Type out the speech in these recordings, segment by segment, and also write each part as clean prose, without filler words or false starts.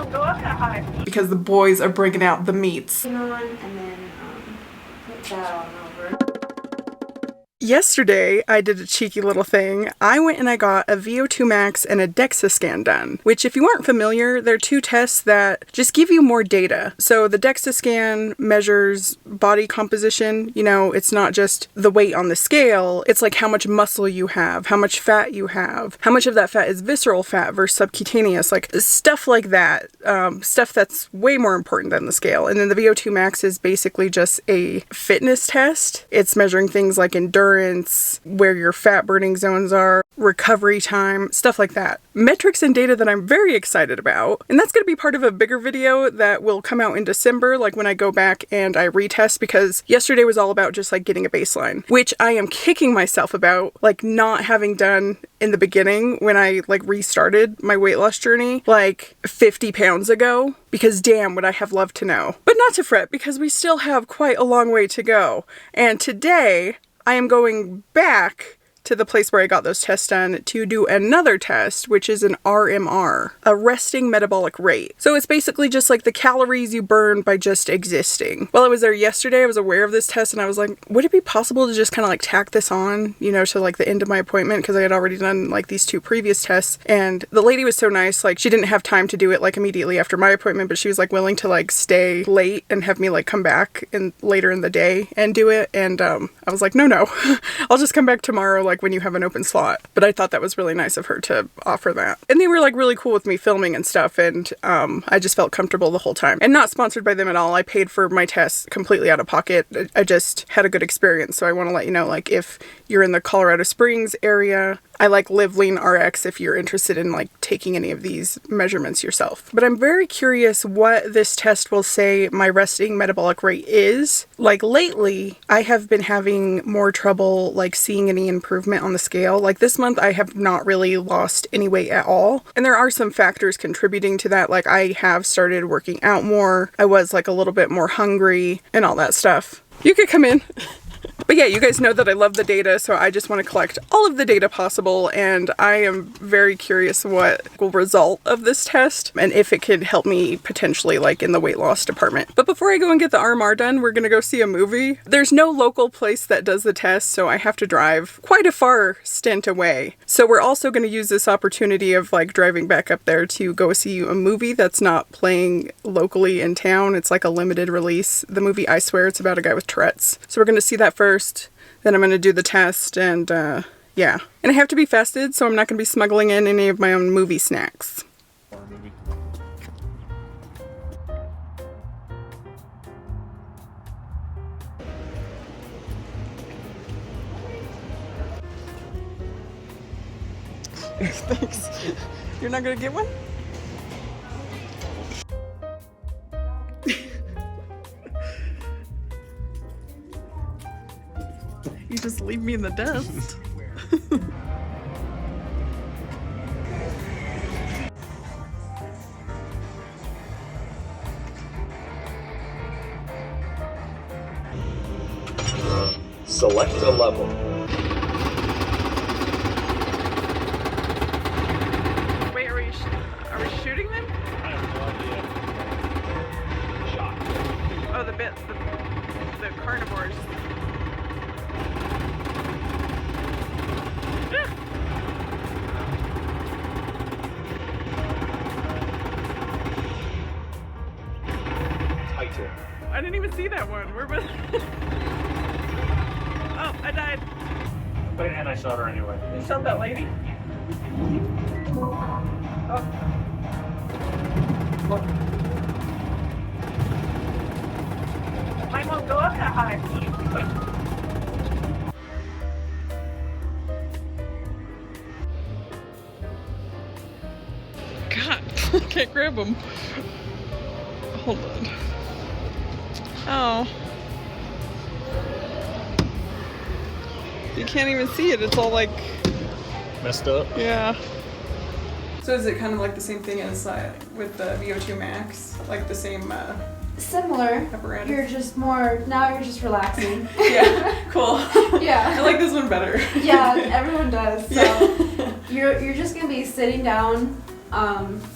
won't go up that high. Because the boys are bringing out the meats. And then put that on over. Yesterday, I did a cheeky little thing. I went and I got a VO2 max and a DEXA scan done, which if you aren't familiar, they're two tests that just give you more data. So the DEXA scan measures body composition. You know, it's not just the weight on the scale. It's like how much muscle you have, how much fat you have, how much of that fat is visceral fat versus subcutaneous, like stuff like that. Stuff that's way more important than the scale. And then the VO2 max is basically just a fitness test. It's measuring things like endurance, where your fat burning zones are, recovery time, stuff like that. Metrics and data that I'm very excited about. And that's going to be part of a bigger video that will come out in December, like when I go back and I retest, because yesterday was all about just like getting a baseline, which I am kicking myself about, like not having done in the beginning when I like restarted my weight loss journey like 50 pounds ago, because damn would I have loved to know. But not to fret, because we still have quite a long way to go. And today I am going back to the place where I got those tests done to do another test, which is an RMR, a resting metabolic rate. So it's basically just like the calories you burn by just existing. While I was there yesterday, I was aware of this test and I was like, would it be possible to just kind of like tack this on, you know, to like the end of my appointment? Because I had already done like these two previous tests, and the lady was so nice, like she didn't have time to do it like immediately after my appointment, but she was like willing to like stay late and have me like come back later in the day and do it. And I was like, no, I'll just come back tomorrow, like when you have an open slot. But I thought that was really nice of her to offer that. And they were like really cool with me filming and stuff, and I just felt comfortable the whole time. And not sponsored by them at all. I paid for my tests completely out of pocket. I just had a good experience. So I want to let you know, like if you're in the Colorado Springs area, I like Live Lean RX if you're interested in like taking any of these measurements yourself. But I'm very curious what this test will say my resting metabolic rate is. Like lately, I have been having more trouble like seeing any improvement on the scale. Like this month, I have not really lost any weight at all. And there are some factors contributing to that. Like I have started working out more. I was like a little bit more hungry and all that stuff. You could come in. But yeah, you guys know that I love the data, so I just want to collect all of the data possible, and I am very curious what will result of this test and if it could help me potentially like in the weight loss department. But before I go and get the RMR done, we're going to go see a movie. There's no local place that does the test, so I have to drive quite a far stint away. So we're also going to use this opportunity of like driving back up there to go see a movie that's not playing locally in town. It's like a limited release. The movie, I Swear, it's about a guy with Tourette's. So we're going to see that first. Then I'm going to do the test, and yeah. And I have to be fasted, so I'm not going to be smuggling in any of my own movie snacks. Thanks. You're not going to get one? You just leave me in the dust. Select a level. Wait, are we shooting them? I have no idea. Shot. Oh, the carnivores. Tighter. I didn't even see that one. Where was? Oh, I died. And I shot her anyway. You shot that lady? Oh. Look. Mine won't go up that high. God, I can't grab them. Hold on. Oh. You can't even see it. It's all like Messed up? Yeah. So is it kind of like the same thing as with the VO2 max? Like the same Similar. apparatus? You're just more, now you're just relaxing. Yeah, cool. Yeah. I like this one better. Yeah, everyone does. So Yeah. you're just gonna be sitting down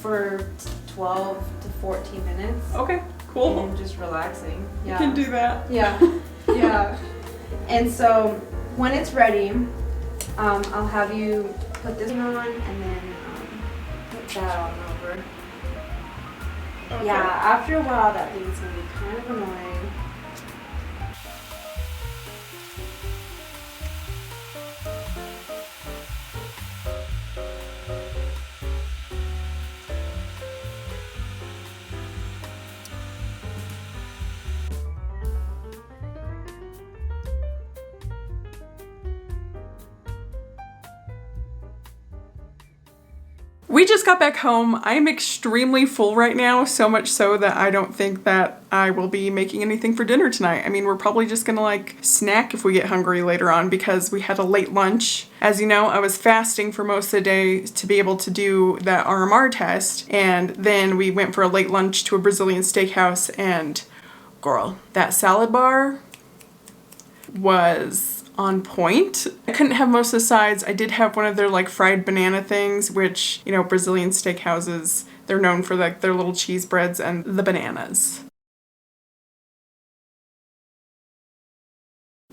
For 12 to 14 minutes. Okay, cool. And just relaxing. You Yeah. can do that. Yeah. Yeah. And so when it's ready, I'll have you put this on and then put that on over. Okay. Yeah, after a while that thing's gonna be kind of annoying. We just got back home. I am extremely full right now, so much so that I don't think that I will be making anything for dinner tonight. I mean, we're probably just gonna like snack if we get hungry later on because we had a late lunch. As you know, I was fasting for most of the day to be able to do that RMR test, and then we went for a late lunch to a Brazilian steakhouse, and girl, that salad bar was on point. I couldn't have most of the sides. I did have one of their like fried banana things, which, you know, Brazilian steakhouses, they're known for like their little cheese breads and the bananas.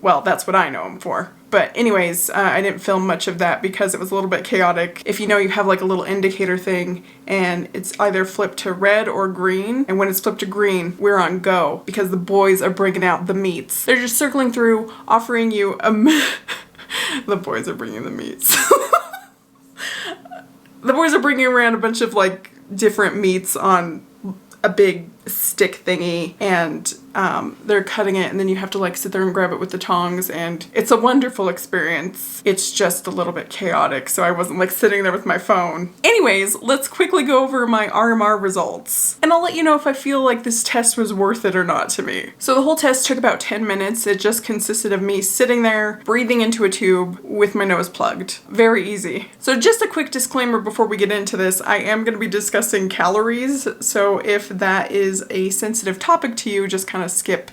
Well, that's what I know them for. But anyways, I didn't film much of that because it was a little bit chaotic. If you know, you have like a little indicator thing and it's either flipped to red or green. And when it's flipped to green, we're on go because the boys are bringing out the meats. They're just circling through, offering you a the boys are bringing the meats. The boys are bringing around a bunch of like different meats on a big stick thingy, and they're cutting it, and then you have to like sit there and grab it with the tongs, and it's a wonderful experience. It's just a little bit chaotic, so I wasn't like sitting there with my phone. Anyways, let's quickly go over my RMR results, and I'll let you know if I feel like this test was worth it or not to me. So the whole test took about 10 minutes. It just consisted of me sitting there, breathing into a tube with my nose plugged. Very easy. So just a quick disclaimer before we get into this, I am going to be discussing calories, so if that is a sensitive topic to you, just kind of skip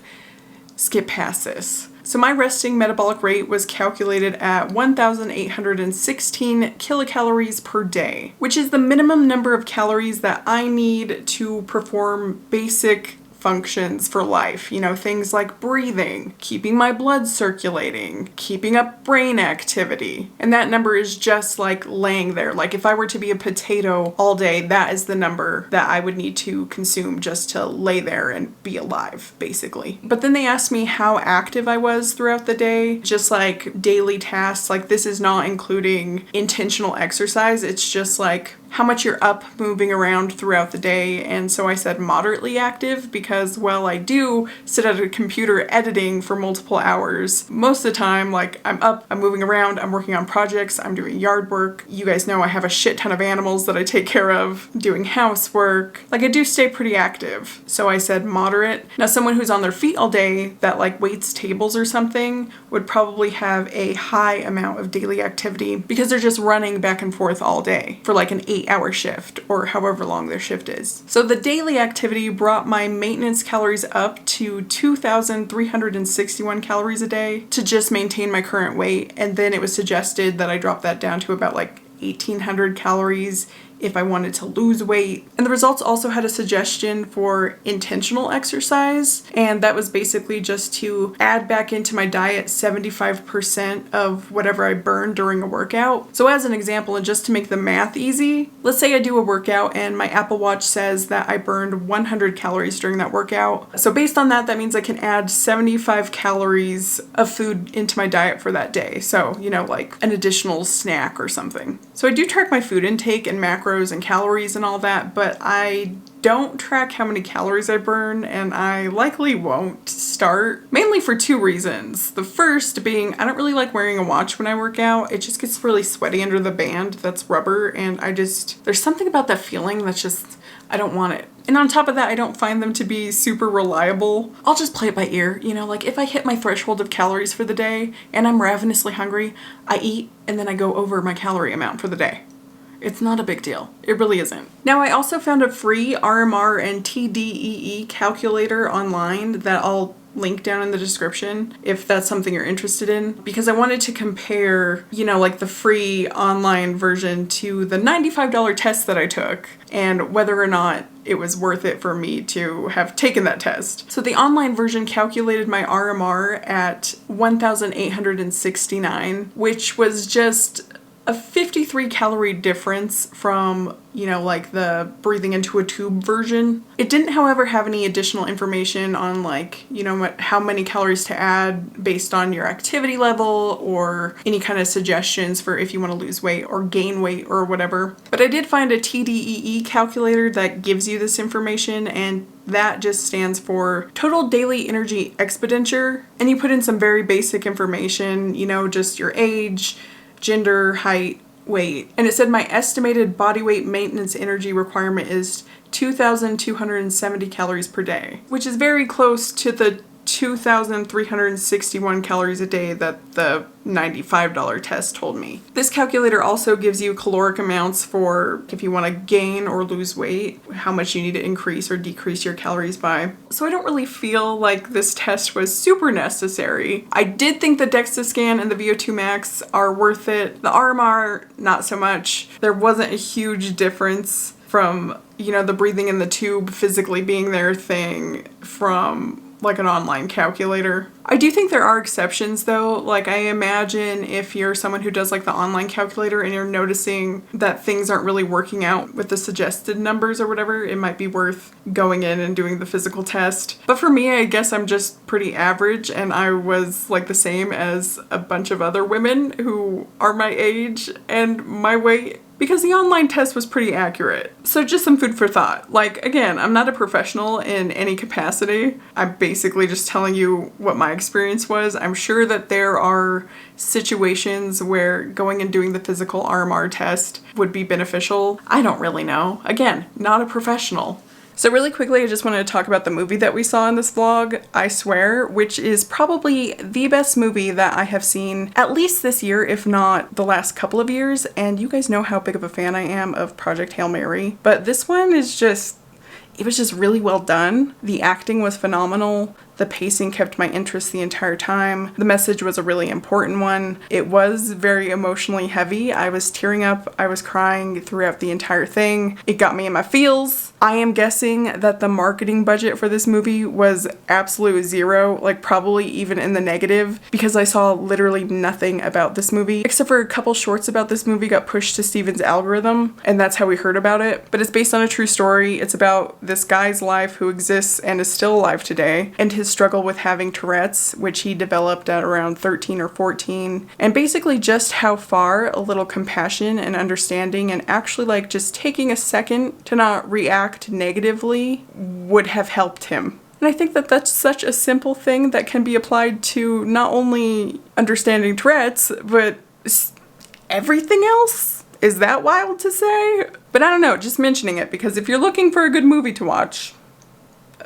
past this. So my resting metabolic rate was calculated at 1,816 kilocalories per day, which is the minimum number of calories that I need to perform basic functions for life. You know, things like breathing, keeping my blood circulating, keeping up brain activity. And that number is just like laying there. Like if I were to be a potato all day, that is the number that I would need to consume just to lay there and be alive, basically. But then they asked me how active I was throughout the day, just like daily tasks. Like this is not including intentional exercise. It's just like how much you're up moving around throughout the day. And so I said moderately active because while I do sit at a computer editing for multiple hours, most of the time, like I'm up, I'm moving around, I'm working on projects, I'm doing yard work. You guys know I have a shit ton of animals that I take care of, doing housework. Like I do stay pretty active. So I said moderate. Now someone who's on their feet all day that like waits tables or something would probably have a high amount of daily activity because they're just running back and forth all day for like an 8-hour shift or however long their shift is. So the daily activity brought my maintenance calories up to 2,361 calories a day to just maintain my current weight. And then it was suggested that I drop that down to about like 1,800 calories if I wanted to lose weight. And the results also had a suggestion for intentional exercise, and that was basically just to add back into my diet 75% of whatever I burned during a workout. So as an example, and just to make the math easy, let's say I do a workout and my Apple Watch says that I burned 100 calories during that workout. So based on that, that means I can add 75 calories of food into my diet for that day. So, you know, like an additional snack or something. So I do track my food intake and macros and calories and all that, but I don't track how many calories I burn, and I likely won't start, mainly for two reasons. The first being I don't really like wearing a watch when I work out. It just gets really sweaty under the band that's rubber, and there's something about that feeling that's just, I don't want it. And on top of that, I don't find them to be super reliable. I'll just play it by ear, you know, like if I hit my threshold of calories for the day and I'm ravenously hungry, I eat and then I go over my calorie amount for the day. It's not a big deal. It really isn't. Now, I also found a free RMR and TDEE calculator online that I'll link down in the description if that's something you're interested in, because I wanted to compare, you know, like the free online version to the $95 test that I took and whether or not it was worth it for me to have taken that test. So the online version calculated my RMR at 1,869, which was just a 53 calorie difference from, you know, like the breathing into a tube version. It didn't, however, have any additional information on, like, you know, how many calories to add based on your activity level or any kind of suggestions for if you want to lose weight or gain weight or whatever. But I did find a TDEE calculator that gives you this information, and that just stands for total daily energy expenditure. And you put in some very basic information, you know, just your age, gender, height, weight. And it said my estimated body weight maintenance energy requirement is 2,270 calories per day, which is very close to the 2,361 calories a day that the $95 test told me. This calculator also gives you caloric amounts for if you want to gain or lose weight, how much you need to increase or decrease your calories by. So I don't really feel like this test was super necessary. I did think the DEXA scan and the VO2 max are worth it. The RMR, not so much. There wasn't a huge difference from, you know, the breathing in the tube physically being their thing from like an online calculator. I do think there are exceptions though. Like, I imagine if you're someone who does like the online calculator and you're noticing that things aren't really working out with the suggested numbers or whatever, it might be worth going in and doing the physical test. But for me, I guess I'm just pretty average, and I was like the same as a bunch of other women who are my age and my weight, because the online test was pretty accurate. So just some food for thought. Like, again, I'm not a professional in any capacity. I'm basically just telling you what my experience was. I'm sure that there are situations where going and doing the physical RMR test would be beneficial. I don't really know. Again, not a professional. So really quickly, I just wanted to talk about the movie that we saw in this vlog, I Swear, which is probably the best movie that I have seen at least this year, if not the last couple of years. And you guys know how big of a fan I am of Project Hail Mary. But this one is just, it was just really well done. The acting was phenomenal. The pacing kept my interest the entire time. The message was a really important one. It was very emotionally heavy. I was tearing up. I was crying throughout the entire thing. It got me in my feels. I am guessing that the marketing budget for this movie was absolute zero, like probably even in the negative, because I saw literally nothing about this movie, except for a couple shorts about this movie got pushed to Steven's algorithm, and that's how we heard about it. But it's based on a true story. It's about this guy's life who exists and is still alive today, and his struggle with having Tourette's, which he developed at around 13 or 14, and basically just how far a little compassion and understanding and actually like just taking a second to not react negatively would have helped him. And I think that that's such a simple thing that can be applied to not only understanding Tourette's, but everything else. Is that wild to say? But I don't know, just mentioning it, because if you're looking for a good movie to watch,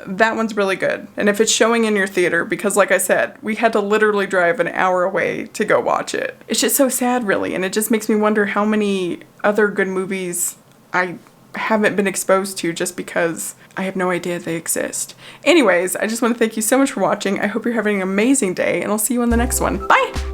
that one's really good. And if it's showing in your theater, because like I said, we had to literally drive an hour away to go watch it. It's just so sad, really, and it just makes me wonder how many other good movies I haven't been exposed to just because I have no idea they exist. Anyways, I just want to thank you so much for watching. I hope you're having an amazing day, and I'll see you on the next one. Bye!